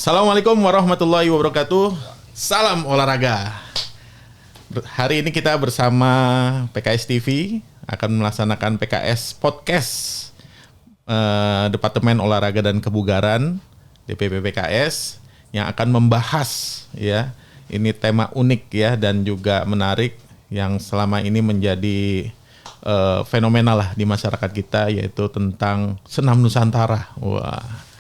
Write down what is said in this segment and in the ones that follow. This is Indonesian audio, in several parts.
Assalamualaikum warahmatullahi wabarakatuh. Salam olahraga. Hari ini kita bersama PKS TV akan melaksanakan PKS Podcast Departemen Olahraga dan Kebugaran DPP PKS yang akan membahas ya, ini tema unik ya dan juga menarik yang selama ini menjadi fenomenal lah di masyarakat kita, yaitu tentang senam Nusantara. Wah.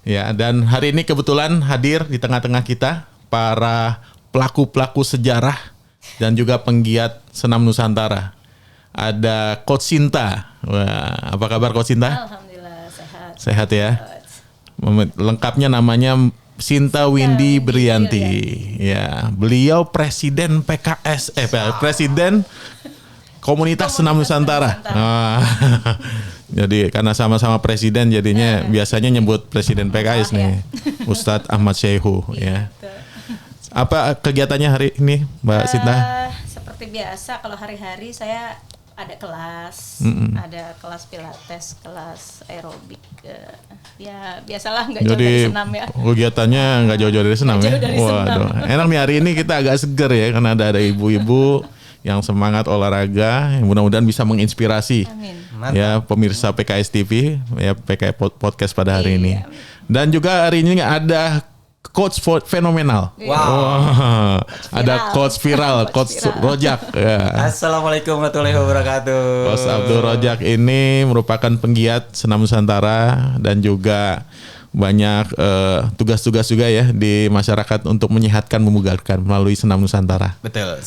Ya, dan hari ini kebetulan hadir di tengah-tengah kita para pelaku-pelaku sejarah dan juga penggiat senam Nusantara. Ada Coach Sinta. Wah, apa kabar Coach Sinta? Alhamdulillah sehat. Sehat ya. Lengkapnya namanya Sinta Windy Brianti. Ya, beliau presiden PKS, presiden Komunitas Senam Nusantara. Jadi karena sama-sama presiden jadinya biasanya nyebut presiden PKS nih, Ustadz Ahmad Syaihu ya. Apa kegiatannya hari ini Mbak Sinta? Seperti biasa kalau hari-hari saya ada kelas, ada kelas pilates, kelas aerobik. Ya biasalah nggak jauh dari senam ya. Kegiatannya nggak jauh-jauh dari senam ya. Waduh, enak nih hari ini kita agak seger ya karena ada ibu-ibu yang semangat olahraga, yang mudah-mudahan bisa menginspirasi. Amin. Ya pemirsa PKS TV, ya PKS Podcast pada hari ini. Dan juga hari ini ada coach fenomenal. Wow. Ada coach viral, coach Rojak. Ya. Assalamualaikum warahmatullahi wabarakatuh. Coach Abdul Rojak ini merupakan penggiat senam Nusantara dan juga banyak tugas-tugas juga ya di masyarakat untuk menyehatkan, memugarkan melalui senam Nusantara. Betul.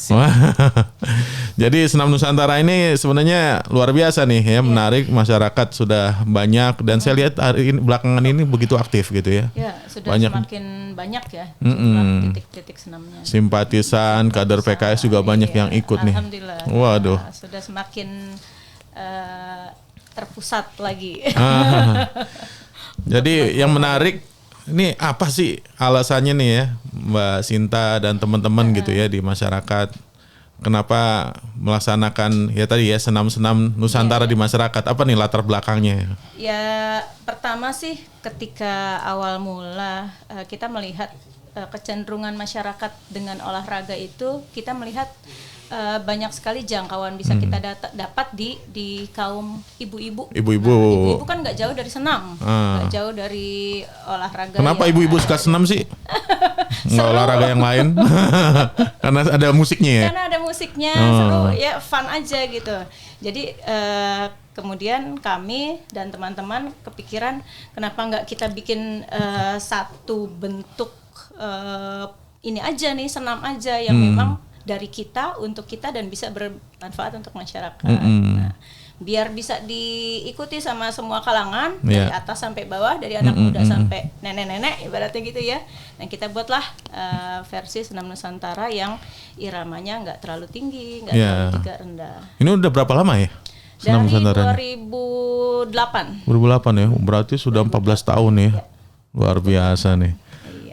Jadi senam Nusantara ini sebenarnya luar biasa nih ya, menarik, masyarakat sudah banyak dan saya lihat hari ini belakangan ini begitu aktif gitu ya. Ya, sudah semakin banyak ya titik-titik senamnya. Simpatisan, kader PKS juga banyak yang ikut nih. Alhamdulillah. Waduh. Sudah semakin terpusat lagi. Jadi yang menarik ini apa sih alasannya nih ya Mbak Sinta dan teman-teman gitu ya di masyarakat, kenapa melaksanakan ya tadi ya senam-senam Nusantara di masyarakat, apa nih latar belakangnya? Ya pertama sih ketika awal mula kita melihat kecenderungan masyarakat dengan olahraga itu, kita melihat banyak sekali jangkauan bisa kita dapat di kaum ibu-ibu. Ibu-ibu kan nggak jauh dari senam, nggak jauh dari olahraga. Kenapa ibu-ibu suka senam sih? Nggak olahraga yang lain? Karena ada musiknya ya? Karena ada musiknya, seru ya, fun aja gitu. Jadi kemudian kami dan teman-teman kepikiran kenapa nggak kita bikin satu bentuk ini aja nih, senam aja yang memang dari kita untuk kita dan bisa bermanfaat untuk masyarakat. Nah, biar bisa diikuti sama semua kalangan dari atas sampai bawah, dari anak muda sampai nenek-nenek ibaratnya gitu ya. Dan kita buatlah versi senam Nusantara yang iramanya nggak terlalu tinggi, nggak terlalu juga rendah. Ini udah berapa lama ya? Senam Nusantara 2008. 2008 ya, berarti sudah 14 tahun ya. Luar biasa nih.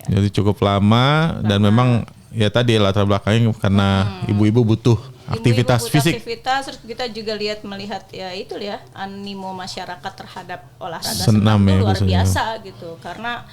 Jadi cukup lama dan memang ya tadi latar belakangnya karena ibu-ibu butuh aktivitas fisik. Terus kita juga melihat ya itu ya animo masyarakat terhadap olahraga senam ya, luar biasa gitu. Karena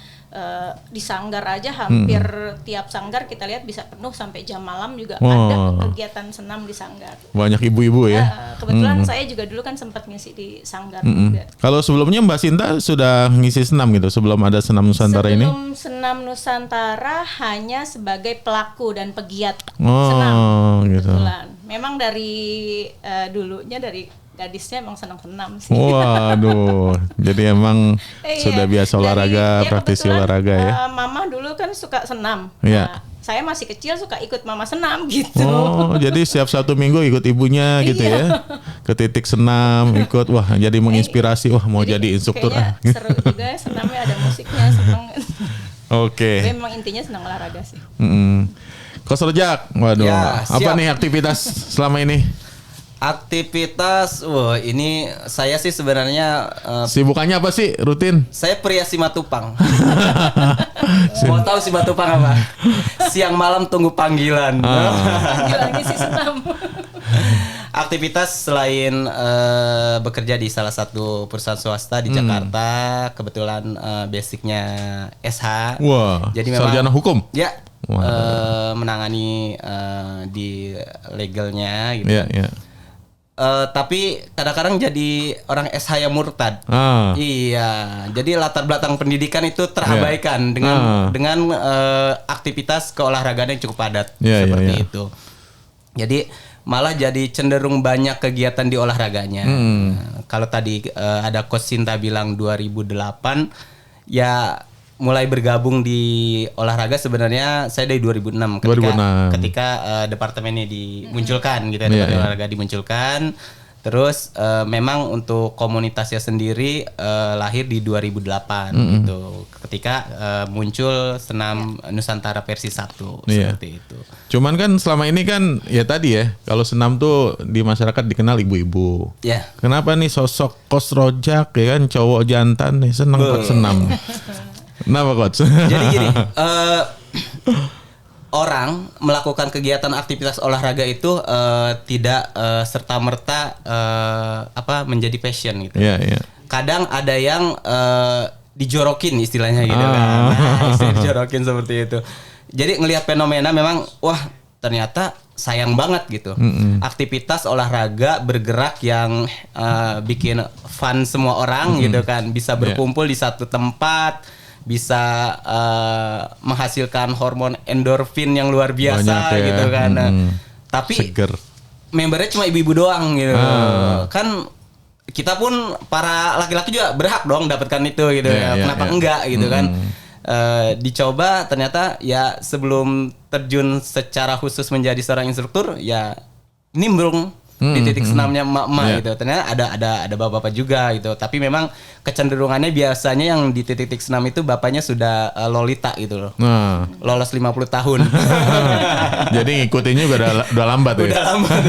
di sanggar aja hampir tiap sanggar kita lihat bisa penuh sampai jam malam juga ada kegiatan senam di sanggar. Banyak ibu-ibu ya. Kebetulan saya juga dulu kan sempat ngisi di sanggar juga. Kalau sebelumnya Mbak Sinta sudah ngisi senam gitu sebelum ada senam Nusantara ini? Sebelum senam Nusantara hanya sebagai pelaku dan pegiat senam. Gitu. Kebetulan. Memang dari dulunya dari gadisnya emang senam sih. Waduh, jadi emang sudah biasa olahraga, praktisi olahraga ya. Mama dulu kan suka senam. Iya. Nah, saya masih kecil suka ikut mama senam gitu. Oh, jadi setiap satu minggu ikut ibunya gitu ya. Ke titik senam, ikut, wah jadi menginspirasi, wah mau jadi instruktur. Seru juga senamnya ada musiknya, senang. Oke. Tapi memang intinya senang olahraga sih. Coach Rojak, waduh, ya, apa nih aktivitas selama ini? Aktivitas, ini saya sih sebenarnya sibukannya apa sih rutin? Saya pria Simatupang. Mau tahu Simatupang apa? Siang malam tunggu panggilan. Panggilan ngisi senam. aktivitas selain bekerja di salah satu perusahaan swasta di Jakarta, kebetulan basicnya SH. Wah, jadi sarjana hukum. Ya, menangani di legalnya gitu. Iya, iya. Tapi kadang-kadang jadi orang SH yang murtad. Iya, jadi latar belakang pendidikan itu terabaikan dengan aktivitas keolahragaan yang cukup padat seperti itu. Jadi malah jadi cenderung banyak kegiatan di olahraganya. Kalau tadi ada Coach Sinta bilang 2008, ya mulai bergabung di olahraga sebenarnya saya dari 2006 ketika departemennya dimunculkan gitu ya, departemen olahraga dimunculkan. Terus memang untuk komunitasnya sendiri lahir di 2008 gitu. Ketika muncul senam Nusantara versi 1 seperti itu. Cuman kan selama ini kan ya tadi ya, kalau senam tuh di masyarakat dikenal ibu-ibu. Ya. Kenapa nih sosok Coach Rojak ya kan cowok jantan nih senang buat senam. Kenapa Coach? Jadi gini, orang melakukan kegiatan aktivitas olahraga itu tidak serta-merta menjadi passion gitu. Kadang ada yang dijorokin istilahnya gitu kan. Istilah dijorokin seperti itu. Jadi ngelihat fenomena memang wah ternyata sayang banget gitu. Aktivitas olahraga bergerak yang bikin fun semua orang gitu kan, bisa berkumpul di satu tempat, bisa menghasilkan hormon endorfin yang luar biasa gitu kan. Tapi seger. Membernya cuma ibu-ibu doang gitu. Kan kita pun para laki-laki juga berhak dong dapatkan itu gitu. Kenapa enggak gitu kan? Dicoba ternyata ya sebelum terjun secara khusus menjadi seorang instruktur ya nimbrung di titik senamnya emak-emak gitu. Ternyata ada bapak-bapak juga gitu. Tapi memang kecenderungannya biasanya yang di titik senam itu bapaknya sudah lolita gitu loh. Lolos 50 tahun. Jadi ngikutinnya udah lambat ya. Udah lambat.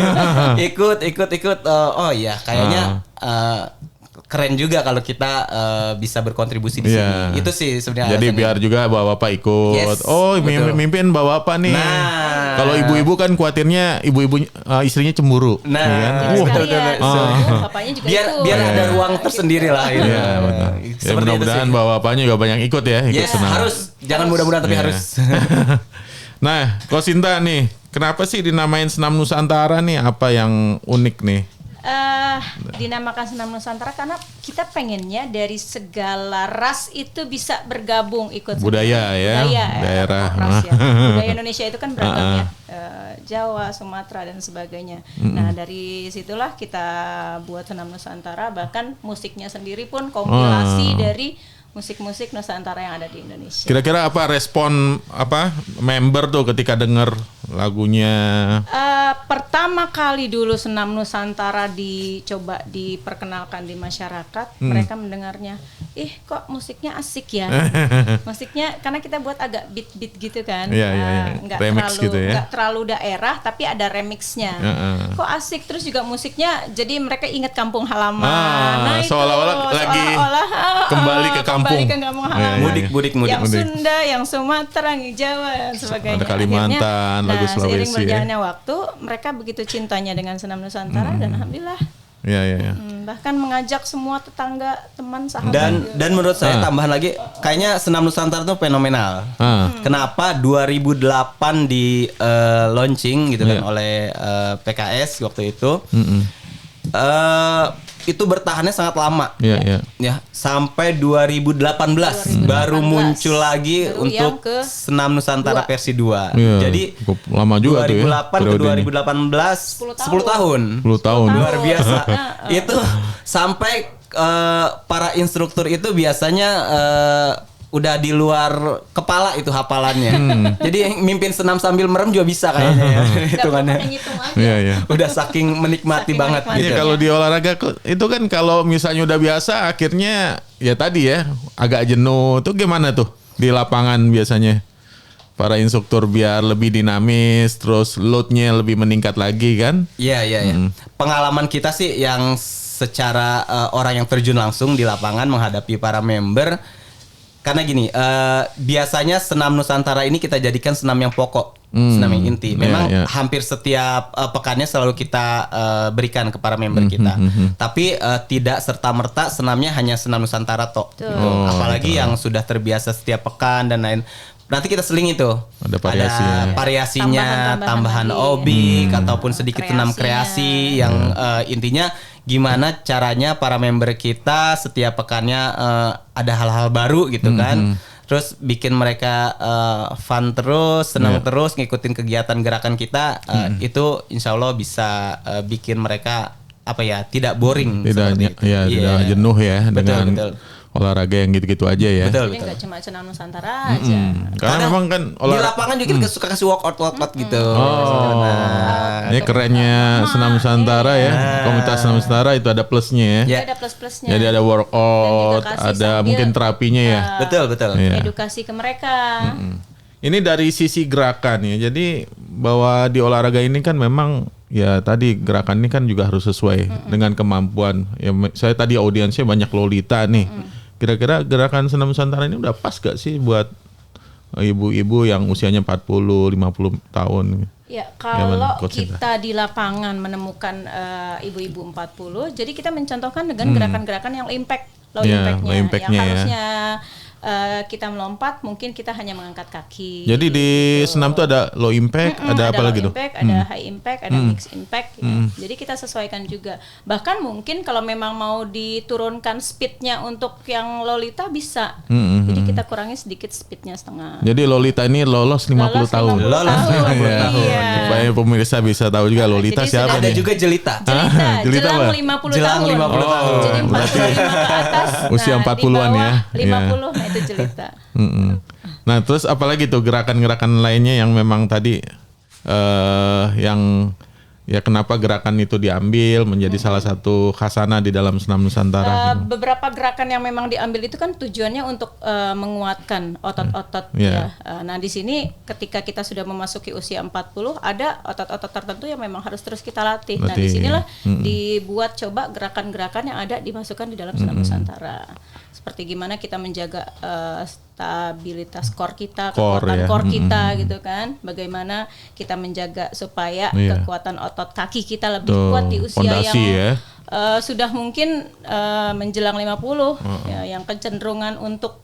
Ikut. Oh iya, kayaknya keren juga kalau kita bisa berkontribusi di sini. Itu sih sebenarnya. Jadi biar juga bapak-bapak ikut. Mimpin bapak-bapak nih. Kalau ibu-ibu kan khawatirnya ibu-ibu istrinya cemburu. Betul. Bapaknya juga biar ada ruang tersendiri lah gitu. Ya, mudah-mudahan bapak-bapaknya juga banyak ikut ya, ikut senam. Harus, jangan mudah-mudahan tapi harus. Nah, Coach Sinta nih, kenapa sih dinamain Senam Nusantara nih? Apa yang unik nih? Dinamakan Senam Nusantara karena kita pengennya dari segala ras itu bisa bergabung ikut budaya daerah. Budaya Indonesia itu kan beragam ya, Jawa, Sumatera dan sebagainya. Nah dari situlah kita buat Senam Nusantara, bahkan musiknya sendiri pun kompilasi dari musik-musik Nusantara yang ada di Indonesia. Kira-kira apa respon member tuh ketika denger lagunya? Pertama kali dulu Senam Nusantara dicoba diperkenalkan di masyarakat, mereka mendengarnya, kok musiknya asik ya. Musiknya karena kita buat agak beat-beat gitu kan, nggak terlalu daerah, tapi ada remixnya. Kok asik, terus juga musiknya, jadi mereka ingat kampung halaman. Seolah-olah lagi kembali ke kampung halaman. Mudik. Yang Sunda, yang Sumatera, yang Jawa dan sebagainya. Ada Kalimantan, lagu Sulawesi. Seiring berjalannya waktu, mereka begitu cintanya dengan Senam Nusantara dan alhamdulillah. Bahkan mengajak semua tetangga, teman, sahabat. Dan menurut saya tambahan lagi, kayaknya Senam Nusantara itu fenomenal. Kenapa 2008 di launching gitu kan oleh PKS waktu itu. Itu bertahannya sangat lama. Ya, sampai 2018 baru muncul lagi untuk Senam Nusantara versi 2. Jadi lama juga 2008 ke 2018 10 tahun. 10 tahun. Luar biasa. Itu sampai para instruktur itu biasanya udah di luar kepala itu hafalannya. Jadi mimpin senam sambil merem juga bisa kayaknya ya. Hitungannya. Udah saking menikmati banget gitu. Kalau di olahraga itu kan kalau misalnya udah biasa akhirnya ya tadi ya agak jenuh. Tuh gimana tuh di lapangan biasanya? Para instruktur biar lebih dinamis, terus loadnya lebih meningkat lagi kan? Iya. Pengalaman kita sih yang secara orang yang terjun langsung di lapangan menghadapi para member. Karena gini, biasanya Senam Nusantara ini kita jadikan senam yang pokok. senam yang inti. Memang hampir setiap pekannya selalu kita berikan ke para member kita. Tapi tidak serta-merta senamnya hanya senam Nusantara toh. Gitu. Apalagi yang sudah terbiasa setiap pekan dan lain. Nanti kita seling itu. Ada variasinya, tambahan obik ataupun sedikit senam kreasi yang intinya gimana caranya para member kita setiap pekannya ada hal-hal baru gitu kan. Terus bikin mereka fun terus, senang terus ngikutin kegiatan gerakan kita. Itu insya Allah bisa bikin mereka tidak boring. Tidak jenuh ya dengan olahraga yang gitu-gitu aja ya. Jadi nggak cuma senam Nusantara aja. Karena memang kan di lapangan juga kita suka kasih workout gitu. Ini kerennya senam Nusantara ya. Komunitas senam Nusantara itu ada plusnya ya. Ada plus-plusnya. Jadi ada workout, ada mungkin terapinya ya. Betul. Edukasi ke mereka. Ini dari sisi gerakan ya. Jadi bahwa di olahraga ini kan memang ya tadi gerakan ini kan juga harus sesuai dengan kemampuan. Ya saya tadi audiensnya banyak lolita nih. Kira-kira gerakan senam Nusantara ini udah pas gak sih buat ibu-ibu yang usianya 40, 50 tahun? Ya, kalau kita di lapangan menemukan ibu-ibu 40, jadi kita mencontohkan dengan gerakan-gerakan yang low impact-nya yang harusnya kita melompat, mungkin kita hanya mengangkat kaki. Jadi di senam tuh ada low impact, ada apa lagi tuh? Ada high impact, ada mix impact. Ya. Jadi kita sesuaikan juga. Bahkan mungkin kalau memang mau diturunkan speednya untuk yang lolita bisa. Jadi kita kurangi sedikit speednya setengah. Jadi lolita ini lolos 50 tahun. Lolos 50 tahun. Supaya pemirsa bisa tahu juga lolita siapa nih. Ada nih? juga jelita. Jelita jelang 50 tahun. 50 tahun. Jadi 45 ke atas. Usia 40-an ya. 50 itu jelita. Nah terus apalagi tuh gerakan-gerakan lainnya yang memang tadi yang ya kenapa gerakan itu diambil menjadi salah satu khasana di dalam senam Nusantara? Beberapa gerakan yang memang diambil itu kan tujuannya untuk menguatkan otot-otot ya. Nah di sini ketika kita sudah memasuki usia 40 ada otot-otot tertentu yang memang harus terus kita latih. Nah di sinilah dibuat coba gerakan-gerakan yang ada dimasukkan di dalam senam Nusantara. Seperti gimana kita menjaga stabilitas core kita, kekuatan core kita gitu kan. Bagaimana kita menjaga supaya kekuatan otot kaki kita lebih kuat di usia yang sudah mungkin menjelang 50 ya, yang kecenderungan untuk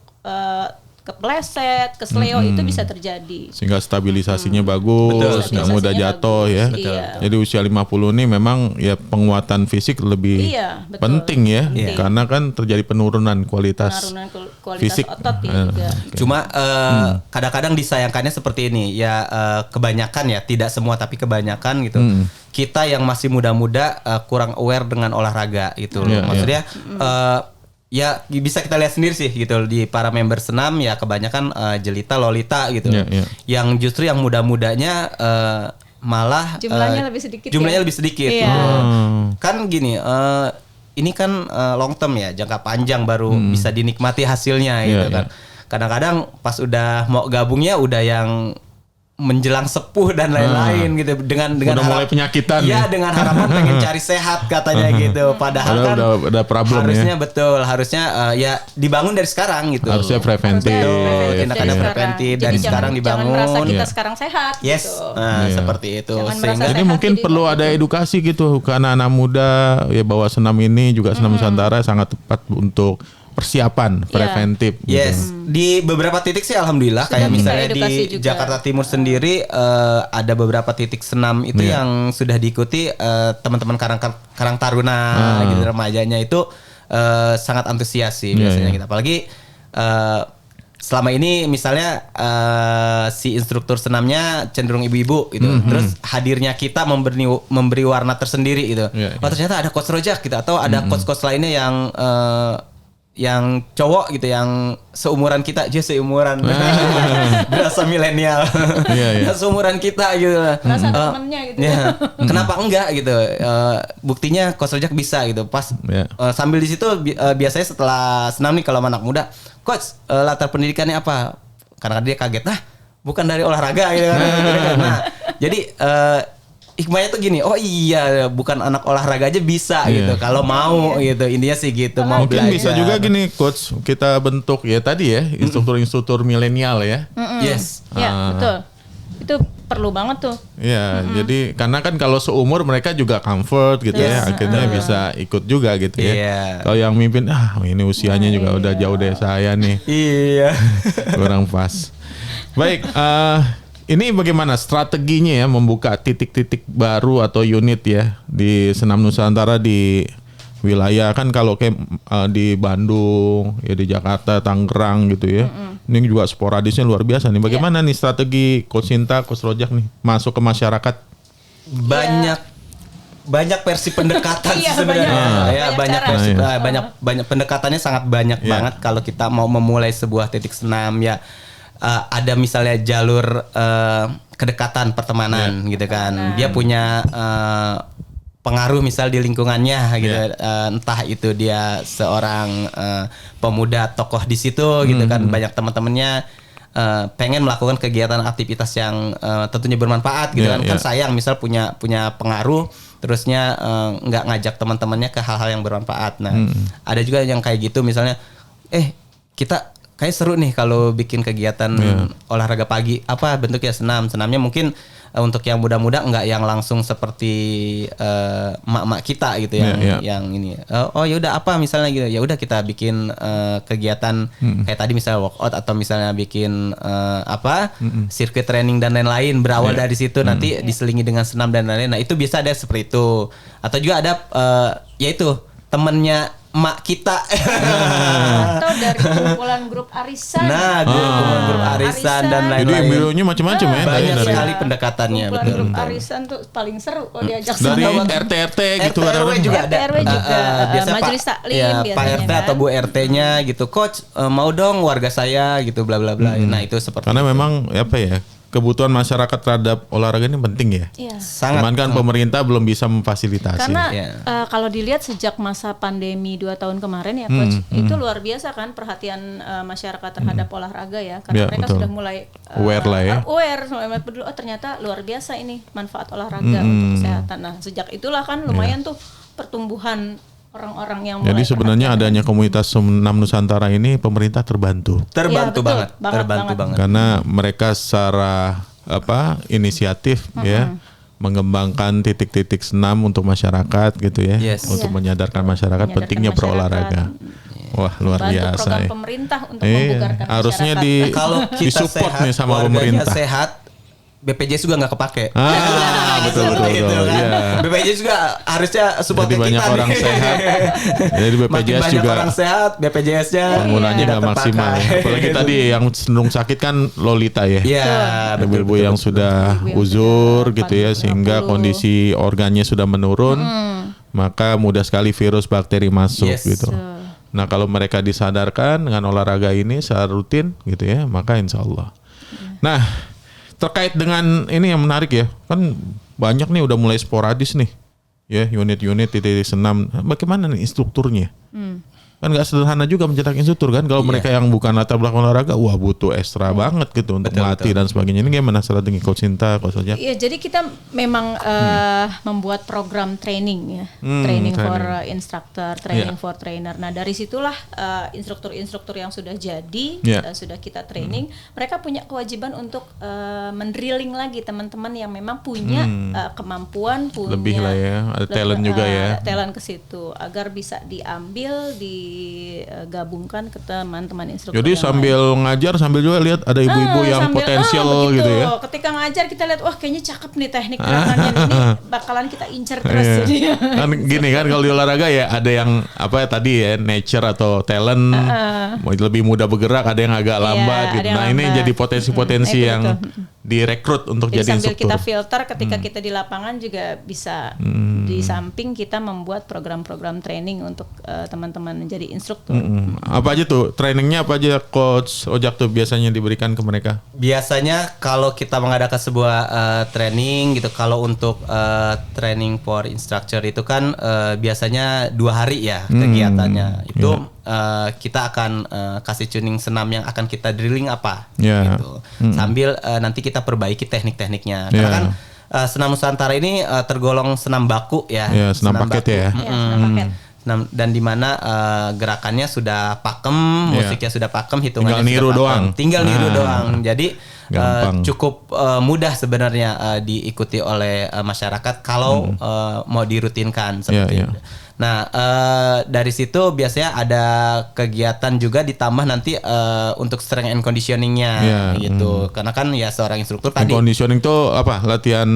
kepleset, kesleo itu bisa terjadi. Sehingga stabilisasinya bagus, nggak mudah jatuh ya. Jadi usia 50 ini memang ya penguatan fisik lebih penting ya. Karena kan terjadi penurunan kualitas fisik. Otot juga. Cuma kadang-kadang disayangkannya seperti ini ya, kebanyakan ya, tidak semua tapi kebanyakan gitu. Kita yang masih muda-muda kurang aware dengan olahraga gitu loh. Maksudnya ya bisa kita lihat sendiri sih gitu di para member senam ya kebanyakan jelita lolita gitu. Yang justru yang muda-mudanya malah jumlahnya lebih sedikit. Lebih sedikit. Kan gini, ini kan long term ya, jangka panjang baru bisa dinikmati hasilnya gitu kan. Kadang-kadang pas udah mau gabungnya udah yang menjelang sepuh dan lain-lain gitu dengan udah mulai penyakitan ya dengan harapan pengen cari sehat katanya gitu, padahal kan udah problem harusnya ya. harusnya ya dibangun dari sekarang gitu, harusnya preventif, tindakan preventif dari sekarang dibangun. Jangan merasa kita sekarang sehat gitu. Seperti itu. Jadi mungkin perlu ada edukasi gitu ke anak-anak muda ya bahwa senam ini juga senam Nusantara sangat tepat untuk persiapan preventif gitu. Di beberapa titik sih alhamdulillah sudah kayak misalnya di juga. Jakarta Timur sendiri ada beberapa titik senam itu yang sudah diikuti teman-teman Karang Taruna gitu, remajanya itu sangat antusias sih biasanya kita. Apalagi selama ini misalnya si instruktur senamnya cenderung ibu-ibu gitu. Terus hadirnya kita memberi warna tersendiri gitu. Ternyata ada coach Rojak gitu atau ada coach-coach lainnya yang cowok gitu yang seumuran kita aja berasa milenial seumuran kita gitu temennya gitu kenapa enggak gitu, buktinya Coach Rojak bisa gitu pas sambil di situ biasanya setelah senam nih kalau anak muda, coach latar pendidikannya apa, karena dia kaget bukan dari olahraga gitu kan. Nah jadi hikmahnya tuh gini, oh iya bukan anak olahraga aja bisa gitu kalau mau gitu, intinya sih gitu. Mau mungkin bisa juga gini coach, kita bentuk ya tadi ya instruktur-instruktur milenial ya. Betul. itu perlu banget tuh. Iya, jadi karena kan kalau seumur mereka juga comfort gitu ya, akhirnya bisa ikut juga gitu ya. Kalau yang mimpin, ini usianya juga udah jauh dari saya nih. Iya. Kurang pas. Baik, ini bagaimana strateginya ya membuka titik-titik baru atau unit ya di Senam Nusantara di wilayah kan kalau kayak di Bandung, ya di Jakarta, Tangerang gitu ya. Ini juga sporadisnya luar biasa nih. Bagaimana nih strategi Coach Sinta, Coach Rojak nih masuk ke masyarakat? Banyak versi pendekatan sebenarnya. Banyak pendekatannya sangat banyak banget kalau kita mau memulai sebuah titik senam ya. Ada misalnya jalur kedekatan pertemanan gitu kan. Dia punya pengaruh misal di lingkungannya gitu, entah itu dia seorang pemuda tokoh di situ gitu kan, banyak teman-temannya pengen melakukan kegiatan aktivitas yang tentunya bermanfaat gitu kan sayang misal punya pengaruh terusnya nggak ngajak teman-temannya ke hal-hal yang bermanfaat. Nah ada juga yang kayak gitu misalnya kita kayak seru nih kalau bikin kegiatan olahraga pagi, apa bentuknya senamnya mungkin untuk yang muda-muda nggak yang langsung seperti emak-emak kita gitu yang ini. Ya udah apa misalnya gitu. Ya udah kita bikin kegiatan kayak tadi misalnya workout atau misalnya bikin sirkuit training dan lain-lain berawal dari situ nanti diselingi dengan senam dan lain-lain. Nah, itu bisa ada seperti itu. Atau juga ada yaitu temennya emak kita atau dari kumpulan grup arisan. Grup arisan dan lain-lain. Jadi embryonya macam-macam ya. Banyak sekali pendekatannya. Kumpulan grup arisan tuh paling seru kalau diajak dari RT gitu RW juga ada. RW juga. Biasa Majelis taklim biasanya. Pak RT atau Bu RT-nya gitu. Coach mau dong warga saya gitu bla bla bla. Nah, itu seperti karena memang apa ya? Kebutuhan masyarakat terhadap olahraga ini penting ya. Cuman kan pemerintah belum bisa memfasilitasi. Karena kalau dilihat sejak masa pandemi 2 tahun kemarin ya Coach, itu luar biasa kan perhatian masyarakat terhadap olahraga ya. Karena mereka sudah mulai aware lah ya. Aware, mulai peduli, ternyata luar biasa ini manfaat olahraga untuk kesehatan. Nah sejak itulah kan lumayan tuh pertumbuhan orang-orang yang jadi sebenarnya adanya komunitas Senam Nusantara ini pemerintah terbantu banget karena mereka secara inisiatif mengembangkan titik-titik senam untuk masyarakat gitu ya untuk menyadarkan masyarakat pentingnya berolahraga. Wah luar biasa program pemerintah untuk membugarkan harusnya masyarakat. Kalau kita disupport sehat, nih sama pemerintah sehat BPJS juga nggak kepake. Betul. Kan? BPJS juga harusnya support kita. Jadi banyak orang sehat. Jadi BPJS juga orang sehat, BPJS-nya penggunanya nggak maksimal. Apalagi tadi yang cenderung sakit kan Lolita ya. Ibu-ibu yang sudah uzur gitu ya, sehingga kondisi organnya sudah menurun, maka mudah sekali virus bakteri masuk gitu. Nah kalau mereka disadarkan dengan olahraga ini secara rutin gitu ya, maka insya Allah. Nah terkait dengan ini yang menarik ya, kan banyak nih udah mulai sporadis nih, ya unit-unit titik senam. Bagaimana nih instrukturnya? Kan nggak sederhana juga mencetak instruktur kan. Kalau mereka yang bukan latar belakang olahraga, wah butuh ekstra banget gitu untuk melatih dan sebagainya. Ini gimana strategi Coach Sinta, Coach Rojak? Iya, jadi kita memang membuat program training ya, training for instructor, training for trainer. Nah dari situlah instruktur-instruktur yang sudah jadi, sudah kita training, mereka punya kewajiban untuk mendrilling lagi teman-teman yang memang punya kemampuan, punya lebih lah ya, ada talent juga ya, talent ke situ agar bisa diambil digabungkan ke teman-teman instruktur. Jadi sambil ngajar sambil juga lihat ada ibu-ibu yang potensial gitu ya. Ketika ngajar kita lihat wah kayaknya cakep nih teknik gerakannya ini bakalan kita incer terus. Kan gini kan kalau di olahraga ya ada yang tadi ya nature atau talent lebih mudah bergerak, ada yang agak lambat gitu. Nah ini jadi potensi-potensi yang direkrut untuk jadi instruktur. Sambil kita filter ketika kita di lapangan juga bisa di samping kita membuat program-program training untuk teman-teman menjadi instruktur. Apa aja tuh trainingnya, apa aja Coach Ojak tuh biasanya diberikan ke mereka? Biasanya kalau kita mengadakan sebuah training gitu, kalau untuk training for instructor itu kan biasanya 2 hari ya kegiatannya. Itu kita akan kasih tuning senam yang akan kita drilling apa gitu. Sambil nanti kita perbaiki teknik-tekniknya. Karena kan Senam Nusantara ini tergolong senam baku ya. Senam paket ya. Senam dan di mana gerakannya sudah pakem, musiknya sudah pakem, hitungannya tinggal niru doang. Jadi cukup mudah sebenarnya diikuti oleh masyarakat kalau mau dirutinkan seperti itu. Nah, dari situ biasanya ada kegiatan juga ditambah nanti untuk strength and conditioningnya gitu. Karena kan ya seorang instruktur tadi. Conditioning itu apa? Latihan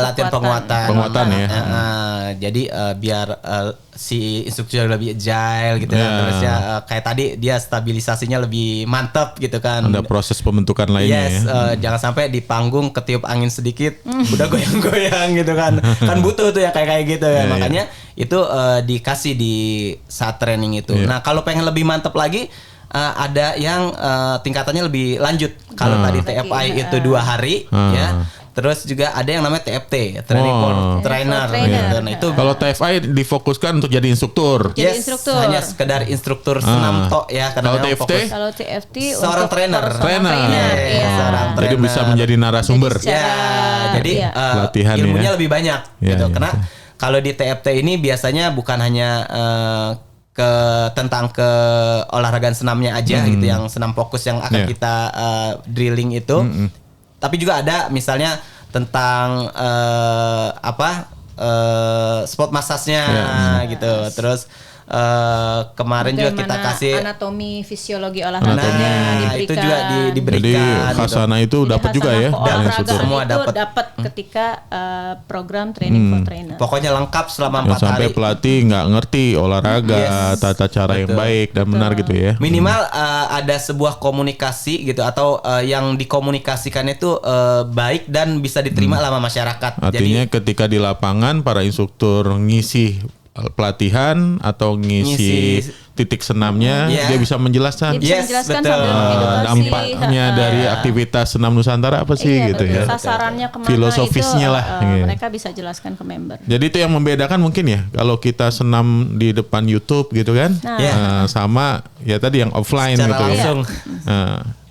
latihan penguatan ya. Jadi biar si instruktur lebih agile gitu kan. Terus kayak tadi dia stabilisasinya lebih mantap gitu kan. Ada proses pembentukan lainnya jangan sampai di panggung ketiup angin sedikit udah goyang-goyang gitu kan. Kan butuh tuh ya kayak gitu ya. Makanya itu dikasih di saat training itu. Nah, kalau pengen lebih mantap lagi ada yang tingkatannya lebih lanjut. Kalau tadi TFI itu 2 hari ya. Terus juga ada yang namanya TFT, Training for Trainer. Gitu. Nah, itu kalau TFI difokuskan untuk jadi instruktur. Hanya sekedar instruktur senam tok ya. Kalau TFT? Kalau TFT seorang trainer. Jadi bisa menjadi narasumber. Jadi latihan ilmunya lebih banyak gitu. Karena kalau di TFT ini biasanya bukan hanya tentang olahraga senamnya aja gitu, yang senam fokus yang akan kita drilling itu. Tapi juga ada misalnya tentang spot massage-nya gitu. Terus kemarin juga kita kasih anatomi fisiologi olahraganya diberikan. Itu juga diberikan. Jadi khasana itu dapat juga ya. Semua dapat ketika program training for trainer. Pokoknya lengkap selama 4 hari. Sampai pelatih nggak ngerti olahraga, tata cara yang baik dan benar gitu ya. Minimal ada sebuah komunikasi gitu, atau yang dikomunikasikan itu baik dan bisa diterima sama masyarakat. Artinya ketika di lapangan para instruktur ngisi pelatihan atau ngisi titik senamnya, dia bisa menjelaskan, dampaknya dari aktivitas senam Nusantara apa sih gitu ya. Sasarannya kemana, filosofisnya itu, lah. Mereka bisa jelaskan ke member. Jadi itu yang membedakan mungkin ya, kalau kita senam di depan YouTube gitu kan, sama ya tadi yang offline secara gitu langsung.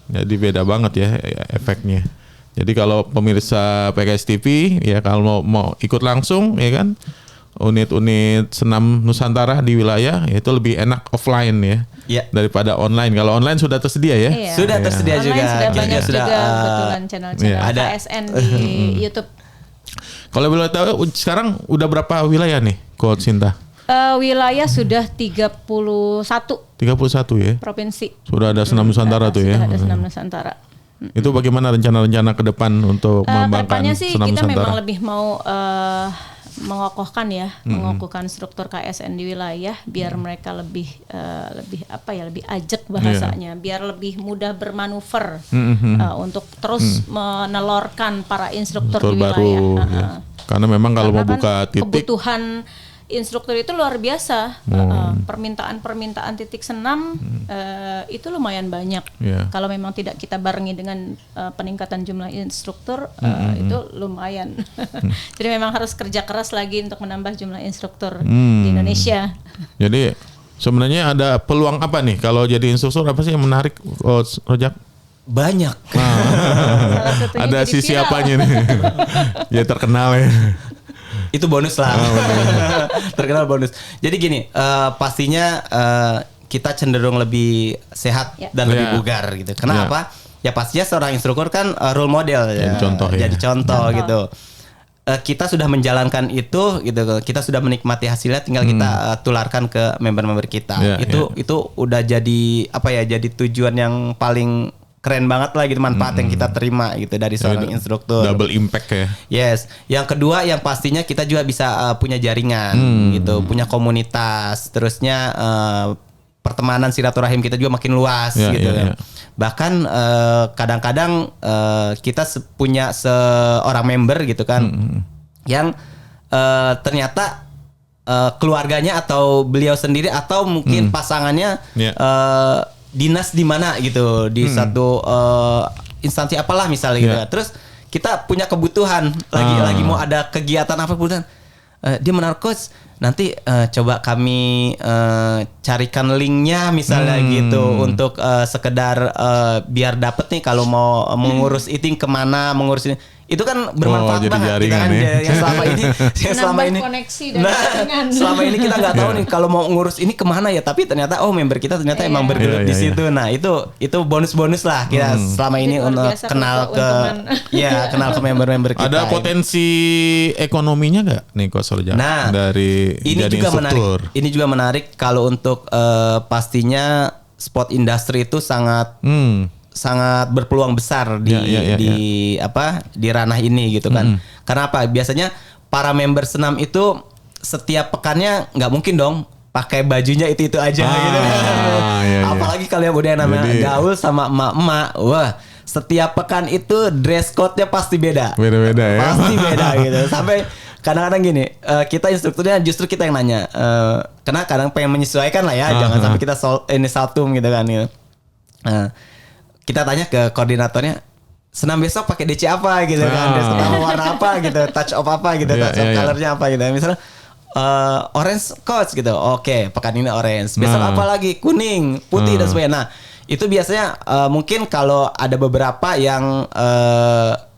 Jadi beda banget ya efeknya. Jadi kalau pemirsa PKS TV ya, kalau mau ikut langsung ya kan, unit-unit senam Nusantara di wilayah itu lebih enak offline ya, daripada online. Kalau online sudah tersedia ya. Sudah tersedia online juga. Sudah banyak juga kebetulan channel-channel ada KSN di YouTube. Kalau boleh tahu sekarang udah berapa wilayah nih, Coach Sinta? Wilayah sudah 31 ya. Provinsi. Sudah ada senam Nusantara tuh ya. Sudah ada senam Nusantara. Itu bagaimana rencana-rencana ke depan untuk mengembangkan sih senam kita Nusantara? Memang lebih mau mengokohkan struktur KSN di wilayah biar mereka lebih ajak bahasanya, biar lebih mudah bermanuver untuk terus menelorkan para instruktur di wilayah. Karena memang kalau mau buka titik, kebutuhan instruktur itu luar biasa. Permintaan titik senam itu lumayan banyak. Kalau memang tidak kita barengi dengan peningkatan jumlah instruktur, itu lumayan. Jadi memang harus kerja keras lagi untuk menambah jumlah instruktur di Indonesia. Jadi sebenarnya ada peluang apa nih kalau jadi instruktur, apa sih yang menarik, Rojak? Banyak. Ada sisi apanya nih? Ya terkenal ya. Itu bonus lah. Terkenal bonus. Jadi gini, pastinya kita cenderung lebih sehat dan lebih bugar gitu. Kenapa? Ya pastinya seorang instruktur kan role model ya. Jadi contoh gitu. Kita sudah menjalankan itu gitu. Kita sudah menikmati hasilnya, tinggal kita tularkan ke member-member kita. Itu udah jadi jadi tujuan yang paling keren banget lah gitu, manfaat yang kita terima gitu dari seorang instruktur. Double impact ya. Yes. Yang kedua yang pastinya kita juga bisa punya jaringan gitu, punya komunitas. Terusnya pertemanan silaturahim kita juga makin luas gitu. Bahkan kadang-kadang kita punya seorang member gitu kan yang ternyata keluarganya atau beliau sendiri atau mungkin pasangannya dinas di mana gitu, di satu instansi apalah misalnya gitu. Terus kita punya kebutuhan lagi mau ada kegiatan apa pun, dia menaruh, coach nanti coba kami carikan linknya misalnya gitu untuk sekedar biar dapet nih kalau mau mengurus eating kemana, mengurus ini. itu kan bermanfaat jadi banget kita jaringan kan ya. yang selama ini koneksi dan jaringan. selama ini kita nggak tahu nih kalau mau ngurus ini kemana ya, tapi ternyata member kita ternyata emang bergelut di situ. Nah itu bonus lah kita selama ini untuk kenal ke member-member kita. Ada potensi ekonominya nggak nih Coach Rojak? Nah, dari ini jadi juga instruktur. menarik. Ini juga menarik kalau untuk pastinya sport industry itu sangat berpeluang besar di ranah ini gitu kan. Karena apa? Biasanya para member senam itu setiap pekannya nggak mungkin dong pakai bajunya itu aja gitu. Apalagi kalau yang udah namanya gaul sama emak-emak, wah setiap pekan itu dress code-nya pasti beda. Beda-beda ya. Pasti beda gitu. Sampai kadang-kadang gini, kita instrukturnya justru kita yang nanya, karena kadang pengen menyesuaikan lah ya, jangan sampai kita saltum gitu kan. Kita tanya ke koordinatornya, senam besok pakai DC apa gitu kan, dress code warna apa gitu, touch of apa gitu, touch of colornya apa gitu. Misalnya orange coach gitu, oke pekan ini orange, besok apa lagi kuning, putih dan sebagainya. Nah itu biasanya mungkin kalau ada beberapa yang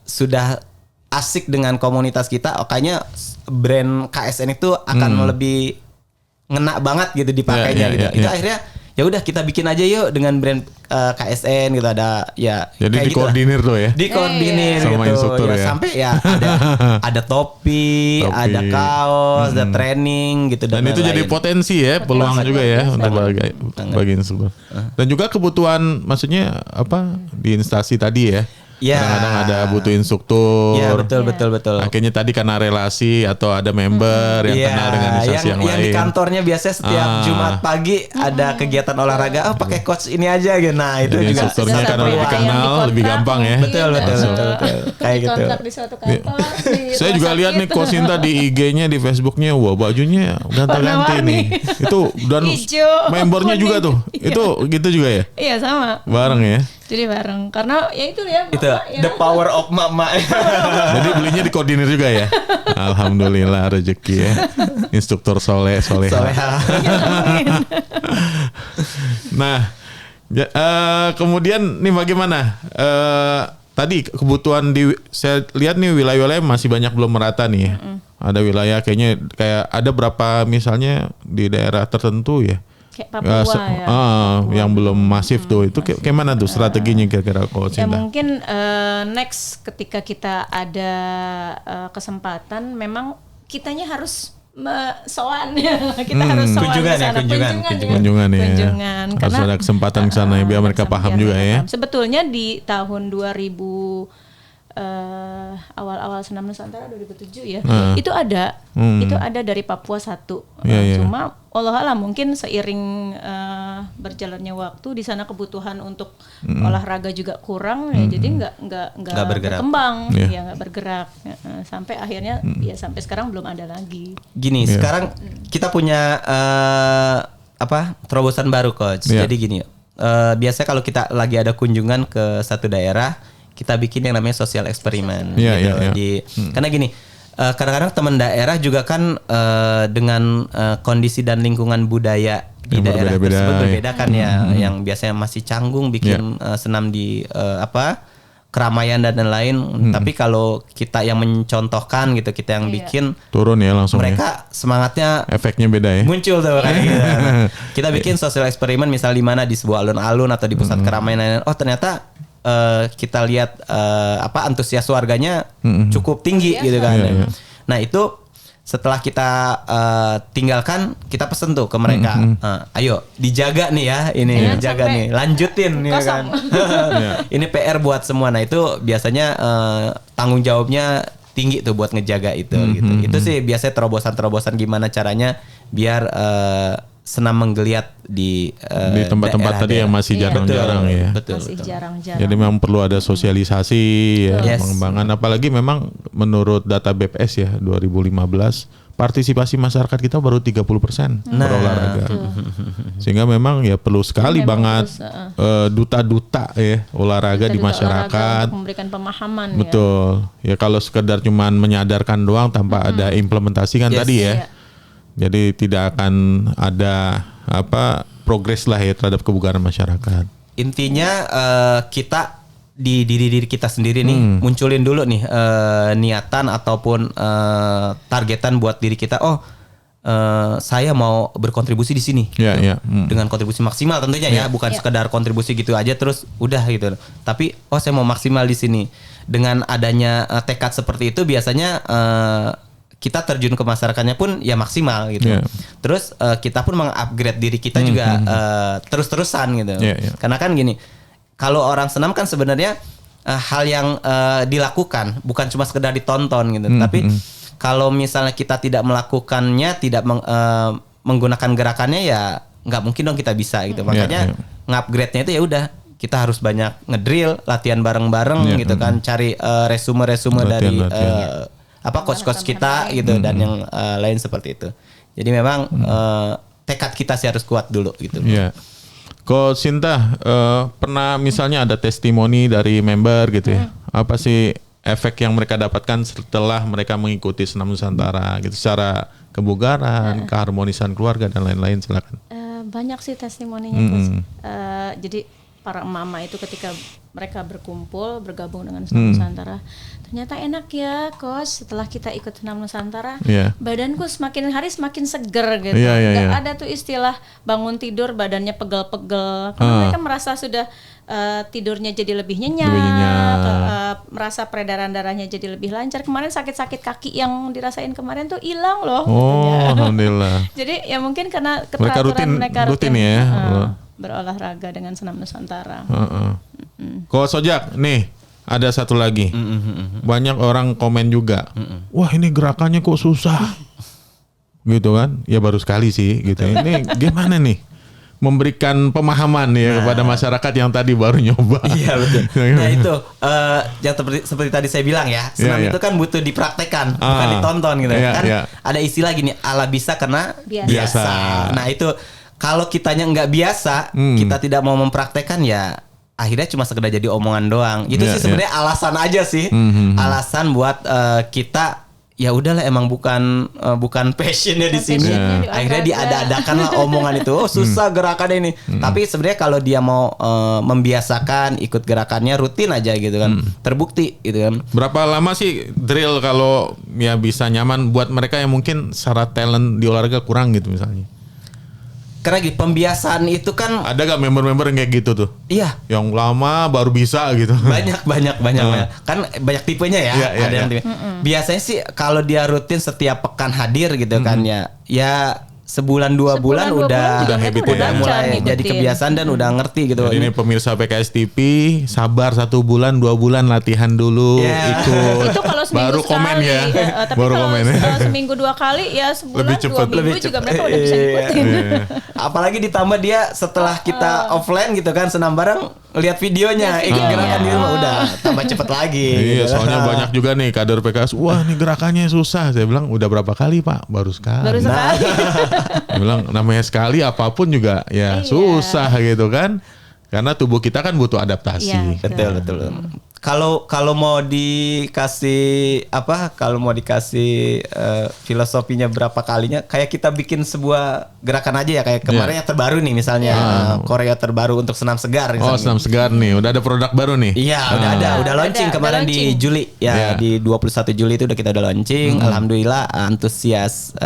sudah asik dengan komunitas kita, kayaknya brand KSN itu akan lebih ngena banget gitu dipakainya gitu. Itu akhirnya ya udah kita bikin aja yuk dengan brand KSN gitu, ada ya. Jadi dikoordinir tuh ya. Dikoordinir sama gitu. instruktur ya. Sampai ya ada topi, ada kaos, ada training gitu dan itu lain-lain. jadi potensi ya, peluang juga ya untuk bagi instruktur. Dan juga kebutuhan maksudnya di instansi tadi ya. Kadang-kadang ada butuh instruktur. Iya betul. Akhirnya tadi karena relasi atau ada member yang kenal dengan instansi yang lain. Yang di kantornya biasanya setiap Jumat pagi ada kegiatan olahraga. Pakai coach ini aja gitu. Nah itu jadi juga instrukturnya karena lebih kenal, lebih gampang ya. Betul. Kayak gitu. Di suatu kantor. Saya juga lihat nih Coach Sinta di IG-nya, di Facebook-nya, wah bajunya ganti-ganti nih. Itu dan membernya juga tuh. Itu gitu juga ya? Iya sama. Bareng ya. Jadi bareng karena ya itu ya. Itu the power of mama. Jadi belinya dikoordinir juga ya. Alhamdulillah rezeki ya. Instruktur soleha. Nah, kemudian nih bagaimana? Tadi kebutuhan saya lihat nih wilayah-wilayah masih banyak belum merata nih. Ada wilayah kayak ada berapa misalnya di daerah tertentu ya. Kayak Papua yang belum masif tuh. Itu kayak mana tuh strateginya kira-kira Coach Sinta? Ya mungkin next ketika kita ada kesempatan memang kitanya harus soan ya. Kita harus soan ke sana, kunjungan ya. Harus karena ada kesempatan ke sana ya biar mereka paham juga ya. Sebetulnya di tahun 2000 awal-awal Senam Nusantara 2007 ya. Itu ada dari Papua 1. Cuma Allah mungkin seiring berjalannya waktu di sana kebutuhan untuk olahraga juga kurang ya, jadi nggak berkembang ya, nggak bergerak sampai akhirnya ya sampai sekarang belum ada lagi. Gini, sekarang kita punya terobosan baru Coach. Jadi gini, biasanya kalau kita lagi ada kunjungan ke satu daerah, kita bikin yang namanya sosial eksperimen. Karena gini, kadang-kadang teman daerah juga kan dengan kondisi dan lingkungan budaya di yang daerah tersebut berbeda kan ya. Yang biasanya masih canggung bikin senam di keramaian dan lain-lain. Tapi kalau kita yang mencontohkan gitu, kita yang bikin turun ya langsung. Mereka semangatnya, efeknya beda ya. Muncul tuh kayak gitu. Kita bikin sosial eksperimen misal di mana di sebuah alun-alun atau di pusat keramaian. Oh ternyata kita lihat antusias warganya cukup tinggi gitu kan. Nah itu setelah kita tinggalkan, kita pesen tuh ke mereka, ayo dijaga nih ya, ini dijaga nih, lanjutin nih kan. Ini PR buat semua. Nah itu biasanya tanggung jawabnya tinggi tuh buat ngejaga itu gitu. Itu sih biasanya terobosan-terobosan gimana caranya biar senam menggeliat di tempat-tempat tadi yang masih jarang-jarang ya. Masih jarang-jarang. Jadi memang perlu ada sosialisasi ya, pengembangan. Apalagi memang menurut data BPS ya 2015 partisipasi masyarakat kita baru 30% berolahraga. Sehingga memang ya perlu sekali banget duta-duta ya olahraga di masyarakat. Untuk memberikan pemahaman. Betul. Ya kalau sekedar cuman menyadarkan doang tanpa ada implementasi kan tadi ya. Jadi tidak akan ada progres lah ya terhadap kebugaran masyarakat. Intinya kita di diri kita sendiri nih, munculin dulu nih niatan ataupun targetan buat diri kita. Saya mau berkontribusi di sini, dengan kontribusi maksimal tentunya ya, bukan sekedar kontribusi gitu aja terus udah gitu. Tapi saya mau maksimal di sini. Dengan adanya tekad seperti itu biasanya kita terjun ke masyarakatnya pun ya maksimal gitu. Terus kita pun mengupgrade diri kita juga terus-terusan gitu. Karena kan gini. Kalau orang senam kan sebenarnya hal yang dilakukan, bukan cuma sekedar ditonton gitu. Tapi kalau misalnya kita tidak melakukannya, tidak menggunakan gerakannya, ya nggak mungkin dong kita bisa gitu. Makanya ngupgrade-nya itu ya udah kita harus banyak ngedrill, latihan bareng-bareng gitu kan, cari resume dari coach-coach kita gitu dan yang lain seperti itu. Jadi memang tekad kita sih harus kuat dulu gitu. Ko Sinta, pernah misalnya ada testimoni dari member gitu ya? Apa sih efek yang mereka dapatkan setelah mereka mengikuti Senam Nusantara gitu, secara kebugaran, keharmonisan keluarga dan lain-lain? Silakan. Banyak sih testimoninya. Jadi para mama itu ketika mereka bergabung dengan Senam Nusantara, ternyata enak ya Coach, setelah kita ikut Senam Nusantara, badanku semakin hari semakin seger gitu. Gak ada tuh istilah bangun tidur badannya pegel-pegel, karena mereka merasa sudah tidurnya jadi lebih nyenyak, merasa peredaran darahnya jadi lebih lancar. Kemarin sakit-sakit kaki yang dirasain kemarin tuh hilang loh. Alhamdulillah. Jadi ya mungkin karena keteraturan mereka rutin ya. Berolahraga dengan Senam Nusantara. Kok Sojak nih ada satu lagi. Banyak orang komen juga. Wah ini gerakannya kok susah. Gitu kan? Ya baru sekali sih gitu. Ini gimana nih? Memberikan pemahaman ya kepada masyarakat yang tadi baru nyoba. Iya betul. Nah itu yang seperti tadi saya bilang ya, senam itu kan butuh dipraktekkan, bukan ditonton gitu kan. Ada istilah gini, ala bisa karena biasa. Nah itu kalau kitanya nggak biasa, kita tidak mau mempraktekkan ya akhirnya cuma sekedar jadi omongan doang. Itu sih sebenarnya alasan aja sih, alasan buat kita ya udahlah emang bukan passionnya di sini. Akhirnya diada-adakan lah omongan itu. Oh susah gerakannya ini. Tapi sebenarnya kalau dia mau membiasakan ikut gerakannya rutin aja gitu kan, terbukti gitu kan. Berapa lama sih drill kalau ya bisa nyaman buat mereka yang mungkin secara talent di olahraga kurang gitu misalnya? Karena gitu, pembiasaan itu kan ada gak member-member yang kayak gitu tuh? Iya. Yang lama baru bisa gitu. Banyak. Kan banyak tipenya ya. Ada yang tipe. Biasanya sih kalau dia rutin setiap pekan hadir gitu kan ya sebulan 2 bulan udah habit, udah mulai jadi kebiasaan dan udah ngerti gitu. Jadi ini pemirsa PKS TV sabar 1 bulan 2 bulan latihan dulu ikut. Itu kalau seminggu baru sekali, komen ya. Tapi baru kalau komen seminggu 2 kali ya sebulan lebih cepet. 2 minggu juga mereka udah bisa ngikutin. Apalagi ditambah dia setelah kita offline gitu kan senam bareng, lihat videonya, ikut gerakan di rumah udah tambah cepet lagi. Iya, gitu. soalnya banyak juga nih kader PKS. Wah, ini gerakannya susah. Saya bilang udah berapa kali Pak? Baru sekali. Dia bilang namanya sekali apapun juga ya susah gitu kan. Karena tubuh kita kan butuh adaptasi. Betul. Kalau mau dikasih filosofinya berapa kalinya, kayak kita bikin sebuah gerakan aja ya, kayak kemarin yang terbaru nih misalnya koreo terbaru untuk senam segar misalnya. Senam segar nih, udah ada produk baru nih. Iya, udah launching kemarin di Juli ya, di 21 Juli itu kita udah launching. Alhamdulillah antusias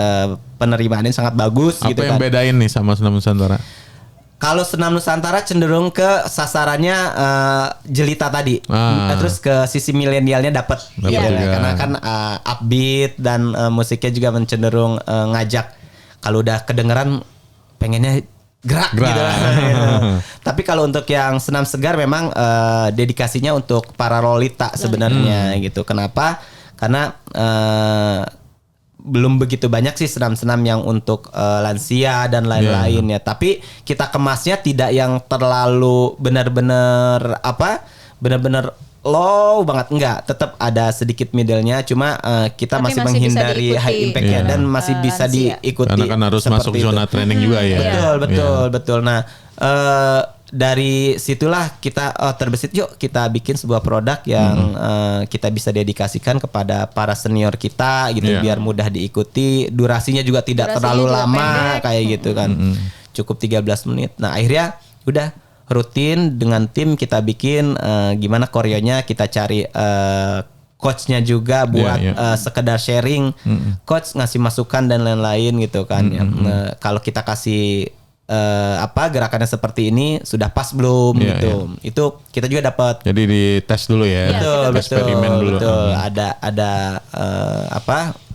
penerimaannya sangat bagus. Apa gitu yang kan. bedain nih sama Senam Nusantara? Kalau Senam Nusantara cenderung ke sasarannya jelita tadi, terus ke sisi milenialnya dapat, gitu ya. Karena kan upbeat dan musiknya juga cenderung ngajak. Kalau udah kedengeran pengennya gerak. Gitu. Tapi kalau untuk yang senam segar memang dedikasinya untuk para lolita sebenarnya gitu. Kenapa? Karena belum begitu banyak sih senam-senam yang untuk lansia dan lain-lain ya. Tapi kita kemasnya tidak yang terlalu benar-benar low banget, enggak. Tetap ada sedikit middle-nya, cuma kita masih menghindari high impact-nya dan masih bisa diikuti. Karena kan harus masuk zona training juga ya. Betul. Nah, dari situlah kita terbesit, yuk kita bikin sebuah produk yang kita bisa dedikasikan kepada para senior kita gitu, biar mudah diikuti, durasinya juga tidak terlalu lama pendek. Kayak gitu kan, cukup 13 menit. Nah akhirnya udah rutin dengan tim kita bikin gimana koreonya, kita cari coachnya juga buat sekedar sharing, coach ngasih masukan dan lain-lain gitu kan. Kalau kita kasih gerakannya seperti ini sudah pas belum gitu. Itu kita juga dapat. Jadi dites dulu ya. Betul, eksperimen dulu. Betul. Ada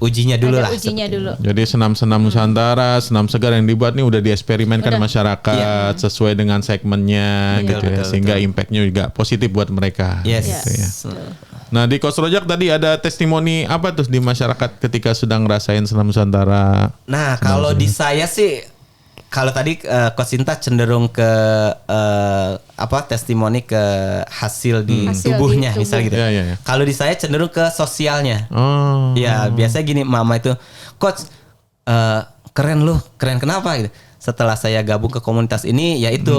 ujinya dulu lah. Ujinya dulu. Jadi senam-senam Nusantara, senam segar yang dibuat nih udah dieksperimenkan masyarakat sesuai dengan segmennya gitu ya. Sehingga impactnya juga positif buat mereka. Yes. Gitu ya. Nah di Coach Rojak tadi ada testimoni apa tuh di masyarakat ketika sedang ngerasain senam Nusantara? Nah kalau di saya sih, kalau tadi Coach Sinta cenderung ke testimoni ke hasil di tubuhnya misal gitu. Ya. Kalau di saya cenderung ke sosialnya. Ya biasanya gini, mama itu, Coach keren lu, keren kenapa gitu. Setelah saya gabung ke komunitas ini, yaitu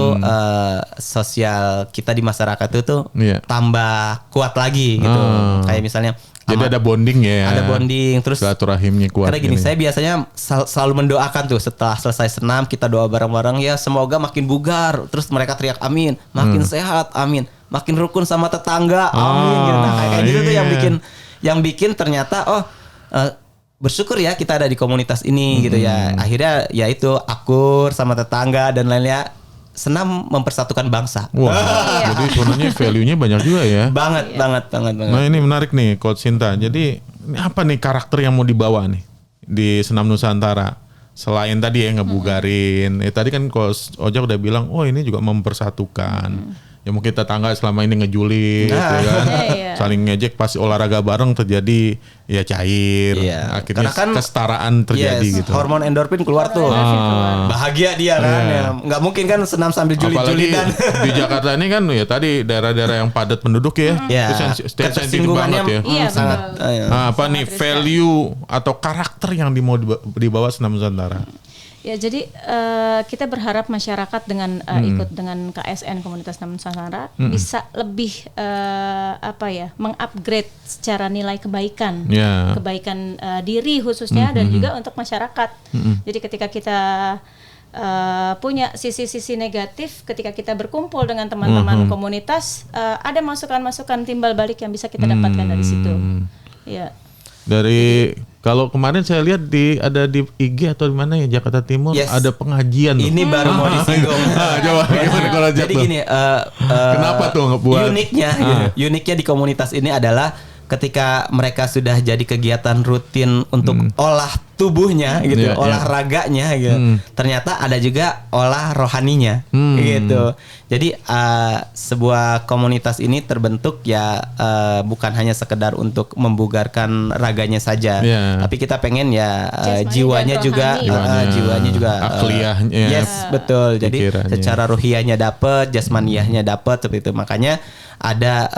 sosial kita di masyarakat itu tambah kuat lagi gitu. Kayak misalnya jadi ada bonding ya. Ada bonding, terus silaturahimnya kuat. Karena gini, saya biasanya selalu mendoakan tuh setelah selesai senam kita doa bareng-bareng ya semoga makin bugar, terus mereka teriak amin, makin sehat, amin, makin rukun sama tetangga, amin gitu. Nah, kayak gitu tuh yang bikin ternyata bersyukur ya kita ada di komunitas ini gitu ya. Akhirnya ya itu akur sama tetangga dan lainnya. Senam mempersatukan bangsa. Wah, jadi sebenarnya value-nya banyak juga ya. Banget. Nah ini menarik nih Coach Sinta. Jadi ini apa nih karakter yang mau dibawa nih di Senam Nusantara? Selain tadi ya ngebugarin. Tadi kan Coach Ojak udah bilang, oh ini juga mempersatukan. Ya mungkin tetangga selama ini ngejulit, kan? Saling ngejek pas olahraga bareng terjadi ya cair, akhirnya kan kesetaraan terjadi gitu. Hormon endorfin keluar tuh, bahagia dia kan, nggak mungkin kan senam sambil julit-julitan. Di Jakarta ini kan ya tadi daerah-daerah yang padat penduduk ya, sensitif banget ya. Sangat. Nah, apa nih value atau karakter yang mau dibawa Senam Nusantara? Ya jadi kita berharap masyarakat dengan ikut dengan KSN Komunitas Senam Nusantara bisa lebih mengupgrade secara nilai kebaikan, kebaikan diri khususnya dan juga untuk masyarakat. Jadi ketika kita punya sisi-sisi negatif, ketika kita berkumpul dengan teman-teman komunitas, ada masukan-masukan timbal balik yang bisa kita dapatkan dari situ. Ya. Jadi kalau kemarin saya lihat ada di IG atau di mana ya Jakarta Timur ada pengajian. Ini baru mau disinggung. Coba gimana kalau jadi gini, kenapa tuh ngebuat? Uniknya di komunitas ini adalah ketika mereka sudah jadi kegiatan rutin untuk olah tubuhnya gitu, olahraganya gitu. Ternyata ada juga olah rohaninya gitu. Jadi sebuah komunitas ini terbentuk ya bukan hanya sekedar untuk membugarkan raganya saja, tapi kita pengen ya jiwanya juga akliyahnya. Yes, betul. Jadi secara ruhiyahnya dapat, jasmaniyahnya dapat seperti itu. Makanya ada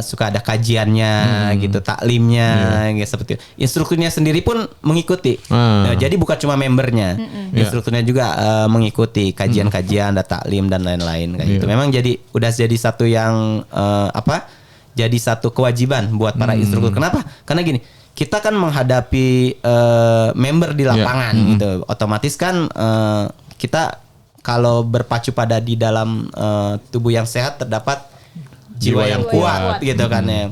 suka ada kajiannya gitu, taklimnya gitu, seperti itu. Instrukturnya sendiri pun mengikuti. Nah, jadi bukan cuma membernya, instrukturnya juga mengikuti kajian-kajian, ada taklim dan lain-lain kayak gitu. Memang udah jadi satu yang jadi satu kewajiban buat para instruktur. Kenapa? Karena gini, kita kan menghadapi member di lapangan gitu. Otomatis kan kita kalau berpacu pada di dalam tubuh yang sehat terdapat jiwa yang kuat gitu kan ya.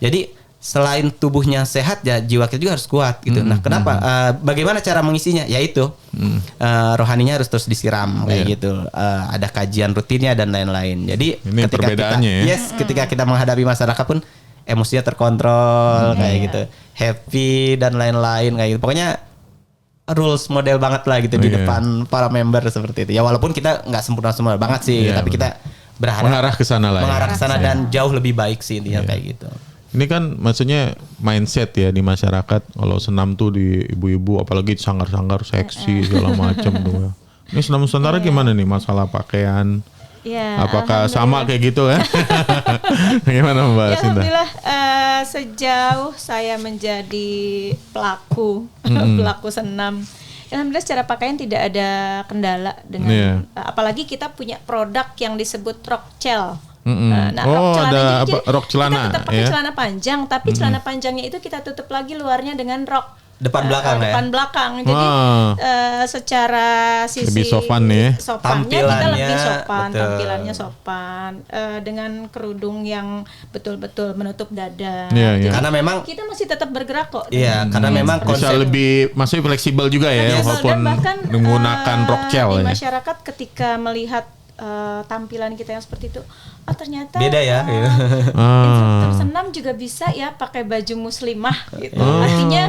Jadi selain tubuhnya sehat ya jiwa kita juga harus kuat gitu. Nah, kenapa? Bagaimana cara mengisinya? Yaitu rohaninya harus terus disiram kayak gitu. Ada kajian rutinnya dan lain-lain. Jadi ini ketika kita menghadapi masyarakat pun emosinya terkontrol kayak gitu. Happy dan lain-lain kayak gitu. Pokoknya rules model banget lah gitu di depan para member seperti itu. Ya walaupun kita nggak sempurna semua banget sih, tapi kita berharap mengarah ke sana lah. Mengarah ke sana dan jauh lebih baik sih intinya kayak gitu. Ini kan maksudnya mindset ya di masyarakat, kalau senam tuh di ibu-ibu apalagi sanggar-sanggar seksi segala macam tuh. Ini Senam Nusantara gimana nih masalah pakaian? Apakah sama kayak gitu ya? Gimana Mbak Sinta? Alhamdulillah sejauh saya menjadi pelaku senam, alhamdulillah secara pakaian tidak ada kendala dengan apalagi kita punya produk yang disebut Rockcel. Rok celana kita tetap pakai celana panjang, tapi celana panjangnya itu kita tutup lagi luarnya dengan rok. depan belakang ya. Depan belakang. Jadi secara sisi lebih sopan nih. Sopannya kita lebih sopan, betul. Tampilannya sopan dengan kerudung yang betul-betul menutup dada. Jadi karena memang kita masih tetap bergerak kok. Iya, karena memang bisa konsep lebih masih fleksibel juga ya, walaupun dan bahkan menggunakan rok gel di ya. masyarakat ketika melihat tampilan kita yang seperti itu, oh ternyata beda ya. instruktur senam juga bisa ya pakai baju muslimah gitu. Artinya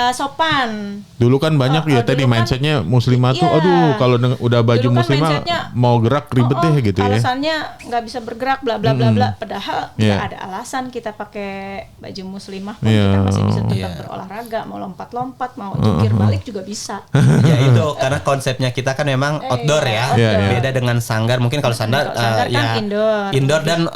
sopan. Dulu kan banyak ya tadi mindsetnya muslimah tuh, aduh kalau udah baju Dulu kan muslimah mau gerak ribet deh gitu ya. Alasannya nggak bisa bergerak bla bla bla bla. Padahal nggak ada alasan kita pakai baju muslimah pun kita masih bisa tetap berolahraga, mau lompat-lompat, mau jungkir balik juga bisa. Ya itu karena konsepnya kita kan memang outdoor ya. Beda dengan sanggar. Mungkin kalau sanggar kan indoor dan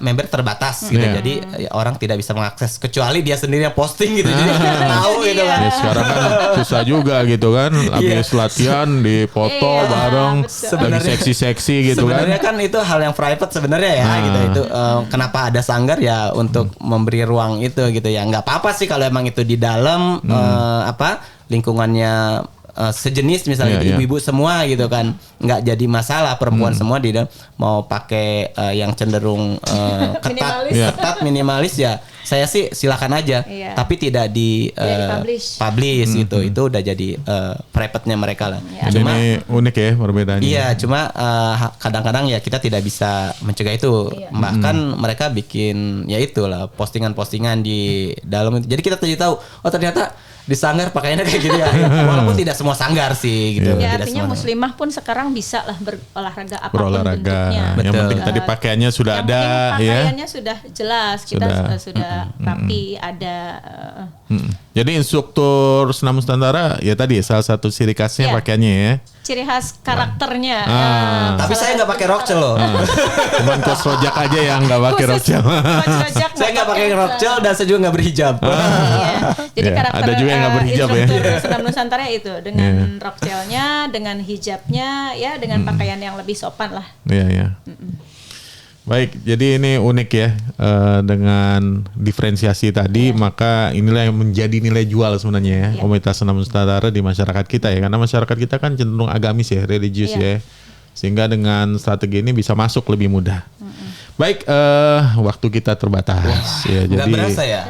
member terbatas gitu. Jadi orang tidak bisa mengakses kecuali dia sendiri yang posting gitu. Jadi tahu gitu kan. Ya, sekarang kan susah juga gitu kan. Habis latihan dipoto bareng, lagi seksi-seksi gitu kan. Sebenarnya kan itu hal yang private sebenarnya ya gitu. Itu kenapa ada sanggar ya untuk memberi ruang itu gitu ya. Nggak apa-apa sih kalau emang itu di dalam lingkungannya sejenis misalnya ibu-ibu semua gitu kan, nggak jadi masalah. Perempuan semua di dalam mau pakai yang cenderung ketat minimalis ya saya sih silakan aja, tapi tidak di publish gitu. Itu udah jadi private-nya mereka lah. Cuma ini unik ya perbedaannya. Iya, cuma kadang-kadang ya kita tidak bisa mencegah itu. Bahkan mereka bikin ya itulah postingan-postingan di dalam itu. Jadi kita jadi tahu, oh ternyata di sanggar pakaiannya kayak gitu ya. Walaupun tidak semua sanggar sih gitu. Ya tidak artinya semua. muslimah pun sekarang bisa lah berolahraga apapun bentuknya. Yang penting tadi pakaiannya sudah ada ya. Pakaiannya sudah jelas, kita sudah rapi, ada. Jadi instruktur senam Nusantara ya tadi salah satu ciri khasnya pakaiannya ya. Ciri khas karakternya. Tapi saya nggak pakai rok cel loh. Cuman Coach Rojak aja yang nggak pakai rok gel. Saya nggak pakai rok gel dan saya juga nggak berhijab. Jadi karakter ada juga yang nggak berhijab ya. Senam Nusantara itu dengan rok gelnya, dengan hijabnya, ya dengan pakaian yang lebih sopan lah. Iya. Baik, jadi ini unik ya dengan diferensiasi tadi, maka inilah yang menjadi nilai jual sebenarnya ya komunitas senam Nusantara di masyarakat kita ya, karena masyarakat kita kan cenderung agamis ya, religius ya, sehingga dengan strategi ini bisa masuk lebih mudah. Baik, waktu kita terbatas ya, jadi berasa ya.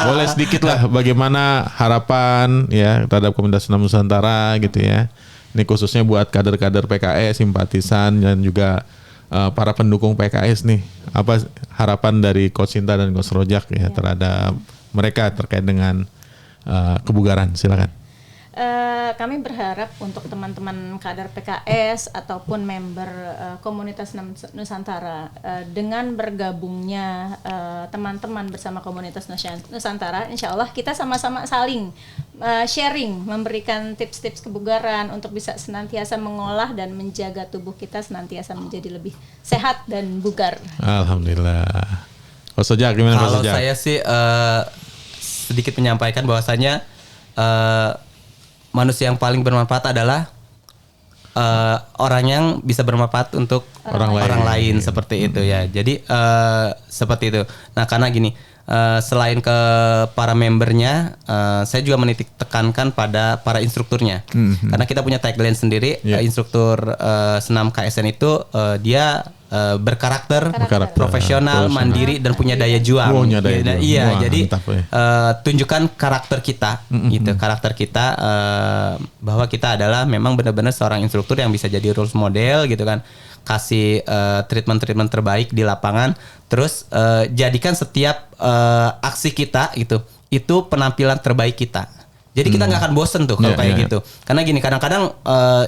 Boleh sedikit lah bagaimana harapan ya terhadap komunitas senam Nusantara gitu ya. Ini khususnya buat kader-kader PKS, simpatisan dan juga para pendukung PKS nih, apa harapan dari Coach Sinta dan Coach Rojak ya terhadap mereka terkait dengan kebugaran? Silakan. Kami berharap untuk teman-teman kader PKS ataupun member komunitas Nusantara, dengan bergabungnya teman-teman bersama komunitas Nusantara, insya Allah kita sama-sama saling sharing, memberikan tips-tips kebugaran untuk bisa senantiasa mengolah dan menjaga tubuh kita senantiasa menjadi lebih sehat dan bugar. Alhamdulillah. Coach Rojak gimana? Kalau saya sih sedikit menyampaikan bahwasanya manusia yang paling bermanfaat adalah orang yang bisa bermanfaat untuk orang lain seperti itu ya. Jadi seperti itu. Nah karena gini, selain ke para membernya, saya juga menitik tekankan pada para instrukturnya. Karena kita punya tagline sendiri, instruktur senam KSN itu dia berkarakter, profesional, mandiri dan punya daya juang. Jadi tunjukkan karakter kita, gitu. Karakter kita bahwa kita adalah memang benar-benar seorang instruktur yang bisa jadi role model, gitu kan. Kasih treatment terbaik di lapangan. Terus jadikan setiap aksi kita itu penampilan terbaik kita. Jadi kita nggak akan bosen tuh kalau kayak gitu. Karena gini, kadang-kadang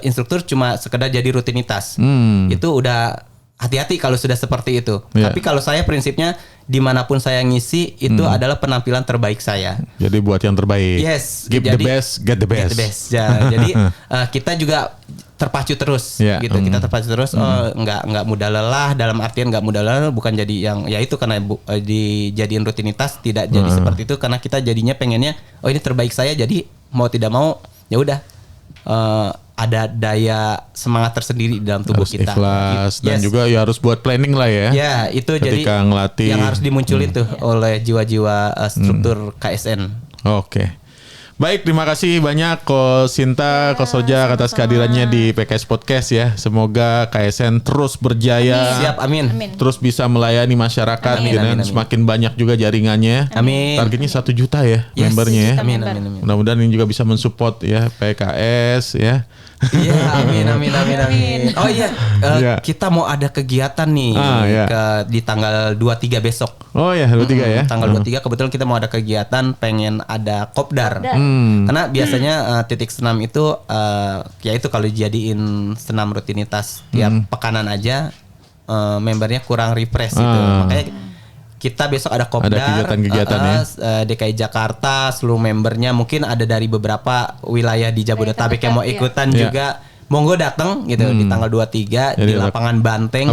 instruktur cuma sekedar jadi rutinitas. Itu udah hati-hati kalau sudah seperti itu. Tapi kalau saya prinsipnya dimanapun saya ngisi itu adalah penampilan terbaik saya. Jadi buat yang terbaik. Yes. Give the best, get the best. Get the best. Ya, jadi kita juga terpacu terus, gitu. Kita terpacu terus. Nggak mudah lelah. Dalam artian nggak mudah lelah, bukan jadi yang ya itu karena dijadiin rutinitas, tidak jadi seperti itu. Karena kita jadinya pengennya, oh ini terbaik saya. Jadi mau tidak mau, ya udah. Ada daya semangat tersendiri dalam tubuh harus kita. Ikhlas dan juga ya harus buat planning lah ya. Ya itu ketika jadi ngelatih yang harus dimunculin tuh oleh jiwa-jiwa struktur KSN. Oke. Baik, terima kasih banyak Ko Sinta, Ko Sojak atas kehadirannya di PKS Podcast ya. Semoga KSN terus berjaya. Siap, amin. Terus bisa melayani masyarakat dan semakin banyak juga jaringannya. Amin. Targetnya 1 juta ya membernya ya. Amin. Mudah-mudahan ini juga bisa mensupport ya PKS ya. Iya, amin. Oh iya, kita mau ada kegiatan nih di tanggal 23 besok. Oh ya, 23 ya. Tanggal 23 kebetulan kita mau ada kegiatan, pengen ada kopdar. Karena biasanya titik senam itu ya itu kalau dijadiin senam rutinitas tiap pekanan aja membernya kurang refresh gitu. Makanya kita besok ada kopdar, ada kegiatan-kegiatan ya. DKI Jakarta, seluruh membernya mungkin ada dari beberapa wilayah di Jabodetabek yang mau ikutan juga. Monggo datang gitu di tanggal 23 di lapangan Banteng.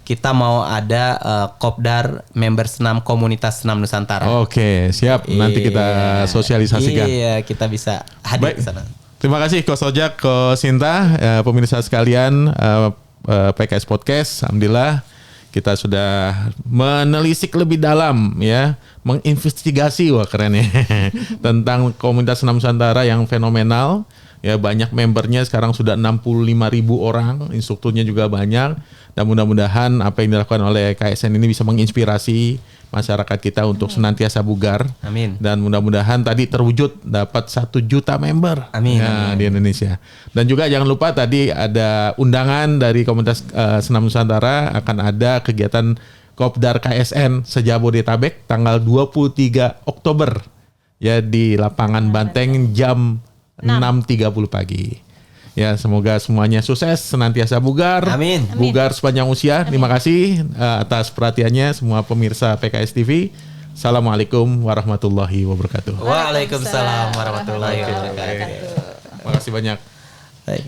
Kita mau ada kopdar member senam komunitas senam Nusantara. Oke, siap. Nanti kita sosialisasikan. Iya, kita bisa hadir di sana. Terima kasih Ko Sojak, Ko Sinta, pemirsa sekalian PKS Podcast. Alhamdulillah kita sudah menelisik lebih dalam ya, menginvestigasi, wah keren ya, tentang komunitas senam Nusantara yang fenomenal. Ya, banyak membernya sekarang sudah 65.000 orang, instrukturnya juga banyak. Dan mudah-mudahan apa yang dilakukan oleh KSN ini bisa menginspirasi masyarakat kita untuk senantiasa bugar. Amin. Dan mudah-mudahan tadi terwujud dapat 1 juta member. Amin. Di Indonesia. Dan juga jangan lupa tadi ada undangan dari komunitas senam Nusantara, akan ada kegiatan Kopdar KSN se-Jabodetabek tanggal 23 Oktober ya di lapangan Banteng jam 6.30 pagi. Ya, semoga semuanya sukses, senantiasa bugar. Amin. Bugar sepanjang usia. Terima kasih atas perhatiannya semua pemirsa PKS TV. Assalamualaikum warahmatullahi wabarakatuh. Waalaikumsalam warahmatullahi wabarakatuh. Terima kasih banyak. Baik.